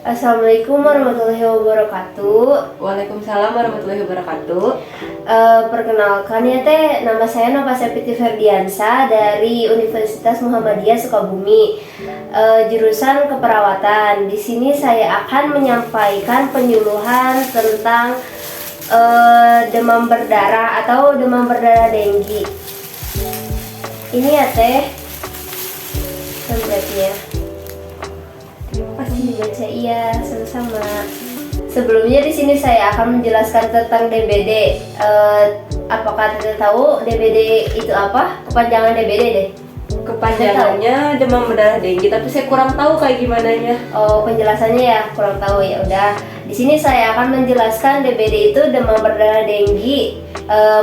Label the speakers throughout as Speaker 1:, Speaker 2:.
Speaker 1: Assalamualaikum warahmatullahi wabarakatuh.
Speaker 2: Waalaikumsalam warahmatullahi wabarakatuh.
Speaker 1: Perkenalkan ya teh, nama saya Nova Sepiti Ferdiansa dari Universitas Muhammadiyah Sukabumi, jurusan keperawatan. Di sini saya akan menyampaikan penyuluhan tentang demam berdarah atau demam berdarah denggi. Ini ya teh, berarti ya. Pasti dibaca, iya, sama-sama. Sebelumnya di sini saya akan menjelaskan tentang DBD. Apakah Teteh tahu DBD itu apa? Kepanjangan DBD deh.
Speaker 2: Kepanjangannya demam berdarah denggi, tapi saya kurang tahu kayak gimana ya.
Speaker 1: Oh, penjelasannya ya kurang tahu, ya udah. Di sini saya akan menjelaskan DBD itu demam berdarah denggi,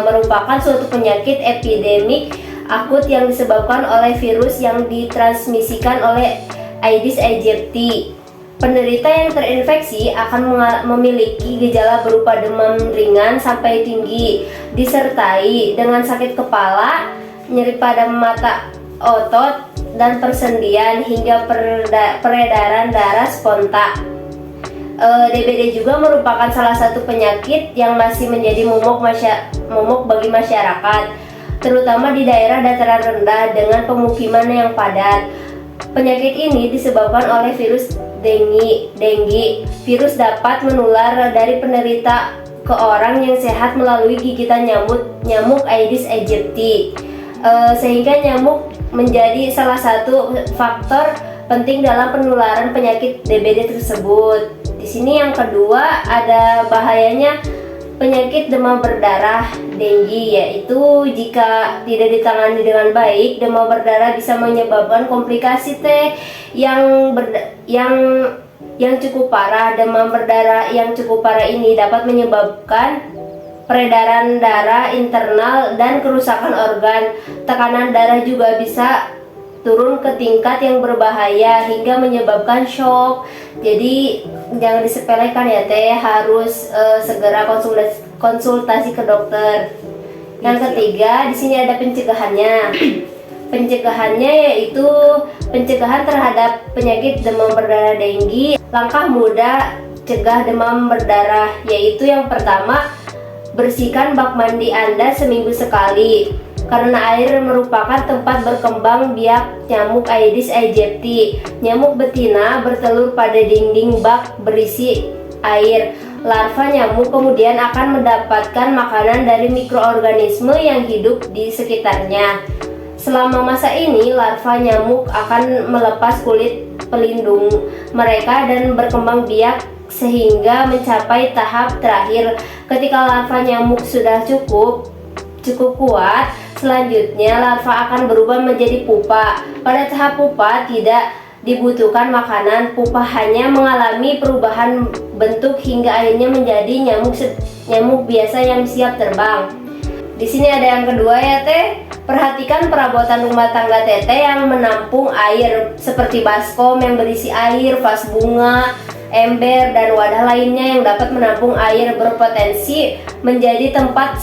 Speaker 1: merupakan suatu penyakit epidemik akut yang disebabkan oleh virus yang ditransmisikan oleh Aedes aegypti. Penderita yang terinfeksi akan memiliki gejala berupa demam ringan sampai tinggi, disertai dengan sakit kepala, nyeri pada mata, otot, dan persendian hingga peredaran darah spontan. DBD juga merupakan salah satu penyakit yang masih menjadi momok bagi masyarakat, terutama di daerah dataran rendah dengan pemukiman yang padat. Penyakit ini disebabkan oleh virus denggi. Virus dapat menular dari penderita ke orang yang sehat melalui gigitan nyamuk Aedes aegypti, sehingga nyamuk menjadi salah satu faktor penting dalam penularan penyakit DBD tersebut. Di sini yang kedua ada bahayanya penyakit demam berdarah denggi, yaitu jika tidak ditangani dengan baik, demam berdarah bisa menyebabkan komplikasi yang cukup parah. Demam berdarah yang cukup parah ini dapat menyebabkan peredaran darah internal dan kerusakan organ. Tekanan darah juga bisa turun ke tingkat yang berbahaya hingga menyebabkan shock. Jadi jangan disepelekan ya teh, harus segera konsultasi ke dokter. Yang ketiga, di sini ada pencegahannya. Pencegahannya yaitu pencegahan terhadap penyakit demam berdarah denggi. Langkah mudah cegah demam berdarah yaitu yang pertama, bersihkan bak mandi Anda seminggu sekali. Karena air merupakan tempat berkembang biak nyamuk Aedes aegypti. Nyamuk betina bertelur pada dinding bak berisi air. Larva nyamuk kemudian akan mendapatkan makanan dari mikroorganisme yang hidup di sekitarnya. Selama masa ini, larva nyamuk akan melepas kulit pelindung mereka dan berkembang biak sehingga mencapai tahap terakhir. Ketika larva nyamuk sudah cukup kuat, selanjutnya larva akan berubah menjadi pupa. Pada tahap pupa tidak dibutuhkan makanan, pupa hanya mengalami perubahan bentuk hingga akhirnya menjadi nyamuk biasa yang siap terbang. Di sini ada yang kedua ya teh, perhatikan perabotan rumah tangga teteh yang menampung air seperti baskom yang berisi air, vas bunga, ember, dan wadah lainnya yang dapat menampung air berpotensi menjadi tempat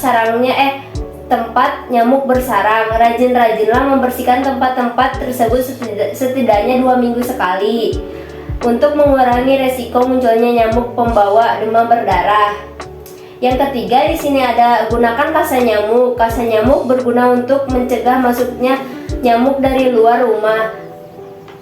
Speaker 1: tempat nyamuk bersarang. Rajin-rajinlah membersihkan tempat-tempat tersebut setidaknya 2 minggu sekali untuk mengurangi resiko munculnya nyamuk pembawa demam berdarah. Yang ketiga, di sini ada gunakan kasa nyamuk. Kasa nyamuk berguna untuk mencegah masuknya nyamuk dari luar rumah.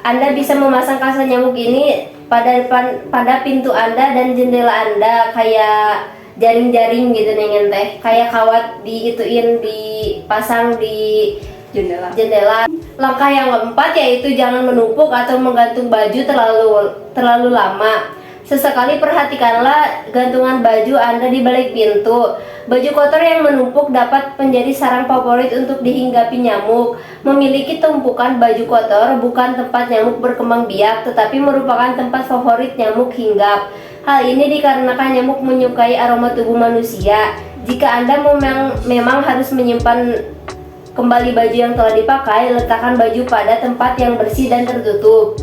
Speaker 1: Anda bisa memasang kasa nyamuk ini pada pintu Anda dan jendela Anda, kayak jaring-jaring gitu nih teh, kayak kawat dipasang di jendela. Langkah yang keempat yaitu jangan menumpuk atau menggantung baju terlalu lama. Sesekali perhatikanlah gantungan baju Anda di balik pintu. Baju kotor yang menumpuk dapat menjadi sarang favorit untuk dihinggapi nyamuk. Memiliki tumpukan baju kotor bukan tempat nyamuk berkembang biak, tetapi merupakan tempat favorit nyamuk hinggap. Hal ini dikarenakan nyamuk menyukai aroma tubuh manusia. Jika Anda memang harus menyimpan kembali baju yang telah dipakai, letakkan baju pada tempat yang bersih dan tertutup.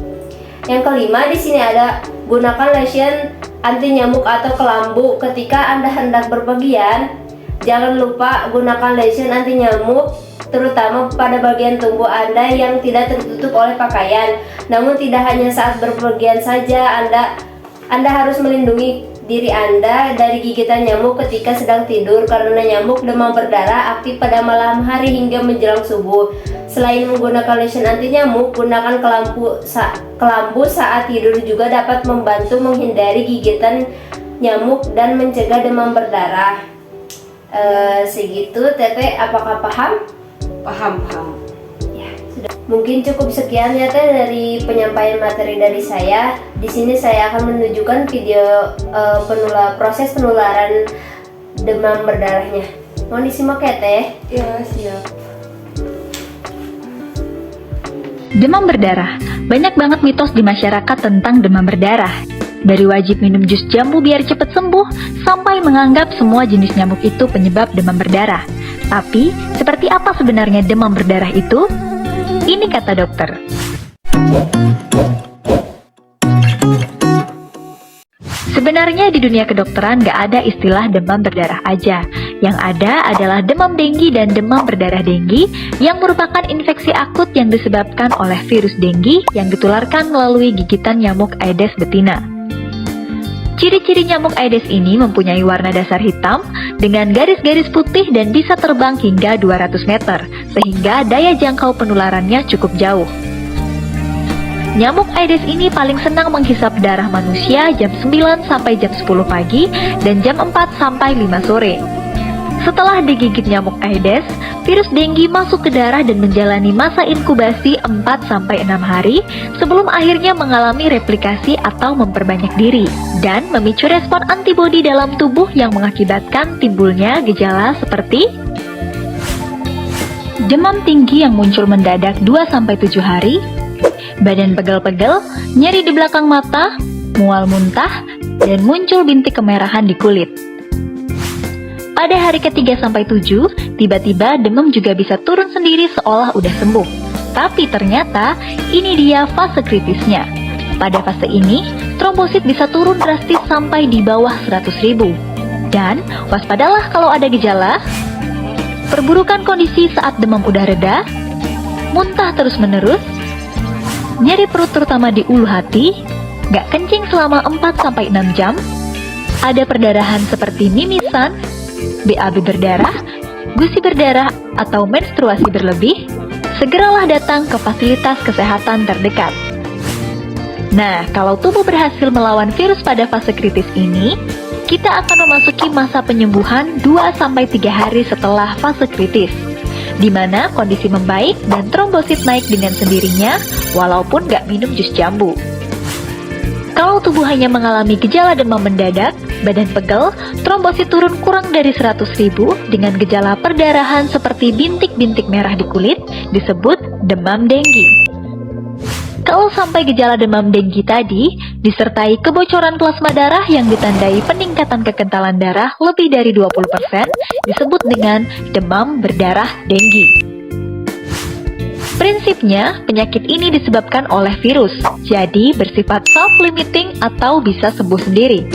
Speaker 1: Yang kelima, di sini ada gunakan lotion anti nyamuk atau kelambu ketika Anda hendak berpergian. Jangan lupa gunakan lotion anti nyamuk, terutama pada bagian tubuh Anda yang tidak tertutup oleh pakaian. Namun tidak hanya saat berpergian saja, Anda harus melindungi diri Anda dari gigitan nyamuk ketika sedang tidur, karena nyamuk demam berdarah aktif pada malam hari hingga menjelang subuh. Selain menggunakan lotion anti nyamuk, gunakan kelambu saat tidur juga dapat membantu menghindari gigitan nyamuk dan mencegah demam berdarah. Segitu Teteh, apakah paham?
Speaker 2: Paham.
Speaker 1: Ya, sudah. Mungkin cukup sekian ya Teh dari penyampaian materi dari saya. Di sini saya akan menunjukkan video proses penularan demam berdarahnya. Mau disimak ya Teh?
Speaker 2: Ya, siap.
Speaker 3: Demam berdarah. Banyak banget mitos di masyarakat tentang demam berdarah. Dari wajib minum jus jambu biar cepat sembuh, sampai menganggap semua jenis nyamuk itu penyebab demam berdarah. Tapi, seperti apa sebenarnya demam berdarah itu? Ini kata dokter. Sebenarnya di dunia kedokteran gak ada istilah demam berdarah aja. Yang ada adalah demam denggi dan demam berdarah denggi yang merupakan infeksi akut yang disebabkan oleh virus denggi yang ditularkan melalui gigitan nyamuk Aedes betina. Ciri-ciri nyamuk Aedes ini mempunyai warna dasar hitam dengan garis-garis putih dan bisa terbang hingga 200 meter, sehingga daya jangkau penularannya cukup jauh. Nyamuk Aedes ini paling senang menghisap darah manusia jam 9 sampai jam 10 pagi dan jam 4 sampai 5 sore. Setelah digigit nyamuk Aedes, virus denggi masuk ke darah dan menjalani masa inkubasi 4 sampai 6 hari sebelum akhirnya mengalami replikasi atau memperbanyak diri dan memicu respon antibodi dalam tubuh yang mengakibatkan timbulnya gejala seperti demam tinggi yang muncul mendadak 2 sampai 7 hari, badan pegel-pegel, nyeri di belakang mata, mual muntah, dan muncul bintik kemerahan di kulit. Pada hari ke-3 sampai 7, tiba-tiba demam juga bisa turun sendiri seolah udah sembuh. Tapi ternyata ini dia fase kritisnya. Pada fase ini, trombosit bisa turun drastis sampai di bawah 100.000. Dan waspadalah kalau ada gejala perburukan kondisi saat demam udah reda, muntah terus-menerus, nyeri perut terutama di ulu hati, gak kencing selama 4-6 jam, ada perdarahan seperti mimisan, BAB berdarah, gusi berdarah, atau menstruasi berlebih, segeralah datang ke fasilitas kesehatan terdekat. Nah, kalau tubuh berhasil melawan virus pada fase kritis ini, kita akan memasuki masa penyembuhan 2-3 hari setelah fase kritis, di mana kondisi membaik dan trombosit naik dengan sendirinya walaupun gak minum jus jambu. Kalau tubuh hanya mengalami gejala demam mendadak, badan pegel, trombosit turun kurang dari 100.000 dengan gejala perdarahan seperti bintik-bintik merah di kulit, disebut demam denggi. Kalau sampai gejala demam denggi tadi, disertai kebocoran plasma darah yang ditandai peningkatan kekentalan darah lebih dari 20%, disebut dengan demam berdarah denggi. Prinsipnya, penyakit ini disebabkan oleh virus, jadi bersifat self-limiting atau bisa sembuh sendiri.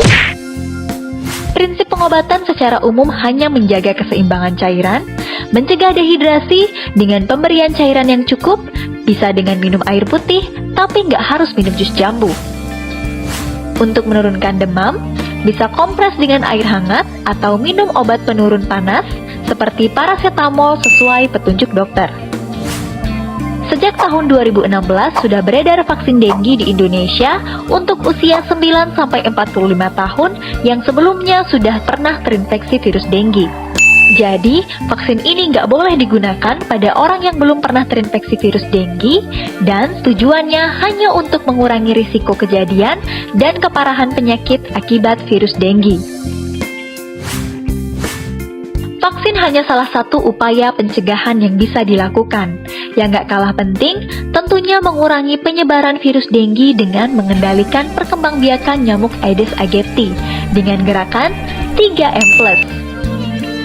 Speaker 3: Prinsip pengobatan secara umum hanya menjaga keseimbangan cairan, mencegah dehidrasi dengan pemberian cairan yang cukup, bisa dengan minum air putih, tapi nggak harus minum jus jambu. Untuk menurunkan demam, bisa kompres dengan air hangat atau minum obat penurun panas seperti paracetamol sesuai petunjuk dokter. Sejak tahun 2016 sudah beredar vaksin denggi di Indonesia untuk usia 9-45 tahun yang sebelumnya sudah pernah terinfeksi virus denggi. Jadi, vaksin ini nggak boleh digunakan pada orang yang belum pernah terinfeksi virus denggi dan tujuannya hanya untuk mengurangi risiko kejadian dan keparahan penyakit akibat virus denggi. Vaksin hanya salah satu upaya pencegahan yang bisa dilakukan. Yang gak kalah penting, tentunya mengurangi penyebaran virus denggi dengan mengendalikan perkembangbiakan nyamuk Aedes aegypti dengan gerakan 3M+.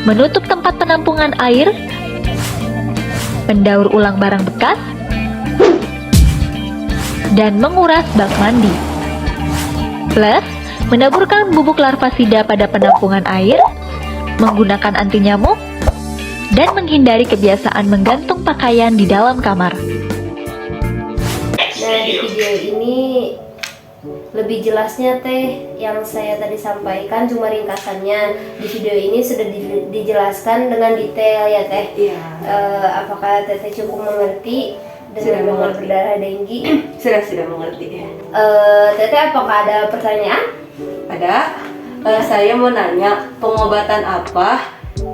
Speaker 3: Menutup tempat penampungan air, mendaur ulang barang bekas, dan menguras bak mandi. Plus, menaburkan bubuk larvasida pada penampungan air, menggunakan anti nyamuk, dan menghindari kebiasaan menggantung pakaian di dalam kamar.
Speaker 1: Nah, di video ini lebih jelasnya teh yang saya tadi sampaikan cuma ringkasannya. Di video ini sudah dijelaskan dengan detail ya teh.
Speaker 2: Iya.
Speaker 1: Apakah teteh cukup mengerti
Speaker 2: Sudah
Speaker 1: dengan demam
Speaker 2: mengerti.
Speaker 1: berdarah denggi?
Speaker 2: Sudah mengerti ya.
Speaker 1: Teteh apakah ada pertanyaan?
Speaker 2: Ada. Saya mau nanya, pengobatan apa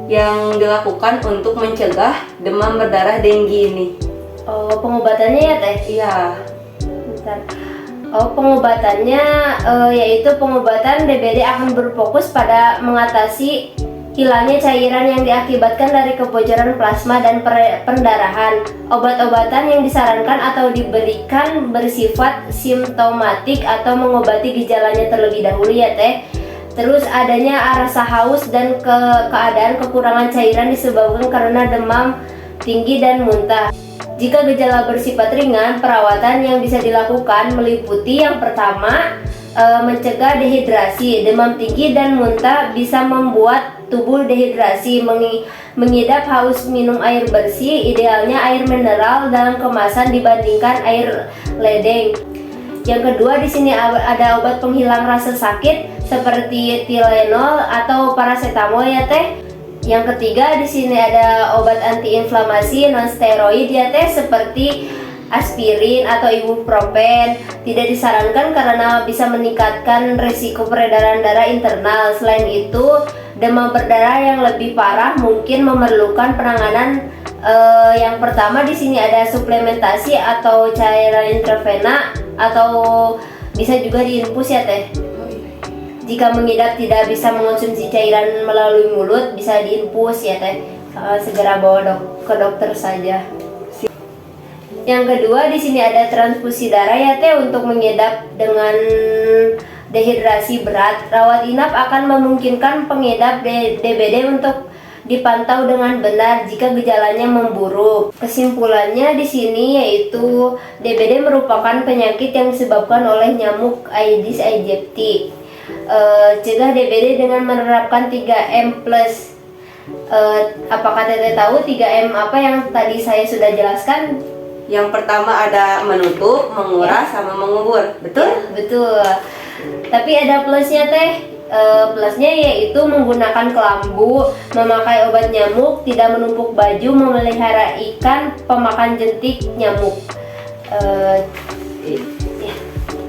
Speaker 2: yang dilakukan untuk mencegah demam berdarah denggi ini?
Speaker 1: Oh, pengobatannya ya teh?
Speaker 2: Iya.
Speaker 1: Bentar. Oh, pengobatannya yaitu pengobatan DBD akan berfokus pada mengatasi hilangnya cairan yang diakibatkan dari kebocoran plasma dan pendarahan. Obat-obatan yang disarankan atau diberikan bersifat simptomatik atau mengobati gejalanya terlebih dahulu ya teh. Terus adanya rasa haus dan keadaan kekurangan cairan disebabkan karena demam tinggi dan muntah. Jika gejala bersifat ringan, perawatan yang bisa dilakukan meliputi yang pertama, mencegah dehidrasi. Demam tinggi dan muntah bisa membuat tubuh dehidrasi. Mengidap haus minum air bersih, idealnya air mineral dalam kemasan dibandingkan air ledeng. Yang kedua, di sini ada obat penghilang rasa sakit seperti Tylenol atau paracetamol ya teh. Yang ketiga, di sini ada obat antiinflamasi non steroid ya teh seperti aspirin atau ibuprofen. Tidak disarankan karena bisa meningkatkan risiko peredaran darah internal. Selain itu, demam berdarah yang lebih parah mungkin memerlukan penanganan. Yang pertama di sini ada suplementasi atau cairan intravena atau bisa juga diinfus ya teh. Jika mengidap tidak bisa mengonsumsi cairan melalui mulut, bisa diinfus ya teh. Segera bawa ke dokter saja. Yang kedua di sini ada transfusi darah ya teh untuk mengidap dengan dehidrasi berat. Rawat inap akan memungkinkan pengidap DBD untuk dipantau dengan benar jika gejalanya memburuk. Kesimpulannya di sini yaitu DBD merupakan penyakit yang disebabkan oleh nyamuk Aedes aegypti. Cegah DBD dengan menerapkan 3M+. Apakah teteh tahu 3M apa yang tadi saya sudah jelaskan?
Speaker 2: Yang pertama ada menutup, menguras, sama mengubur. Betul?
Speaker 1: Ya, betul. Tapi ada plusnya teh. Plusnya yaitu menggunakan kelambu, memakai obat nyamuk, tidak menumpuk baju, memelihara ikan, pemakan jentik nyamuk. Ya.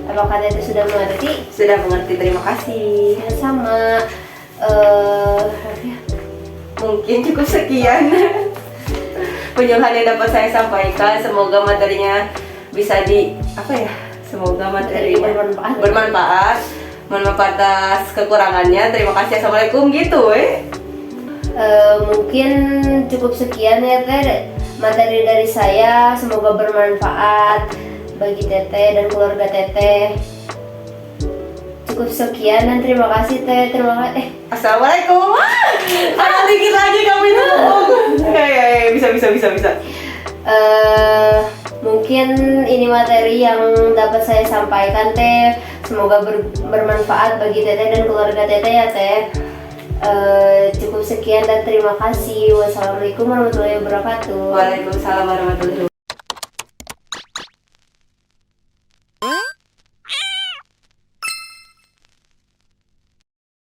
Speaker 1: Apakah teteh sudah mengerti?
Speaker 2: Sudah mengerti, terima kasih.
Speaker 1: Ya, sama.
Speaker 2: Mungkin cukup sekian penyuluhan yang dapat saya sampaikan. Semoga materinya bisa semoga materinya bermanfaat atas kekurangannya. Terima kasih. Assalamualaikum gitu
Speaker 1: mungkin cukup sekian ya teh materi dari saya. Semoga bermanfaat bagi teteh dan keluarga teteh. Cukup sekian dan terima kasih teh.
Speaker 2: Assalamualaikum. Ada dikit lagi kamu itu ngomong. Bisa.
Speaker 1: Mungkin ini materi yang dapat saya sampaikan teh. Semoga bermanfaat bagi teteh dan keluarga teteh ya teh. Cukup sekian dan terima kasih. Wassalamualaikum warahmatullahi wabarakatuh.
Speaker 2: Waalaikumsalam warahmatullahi wabarakatuh.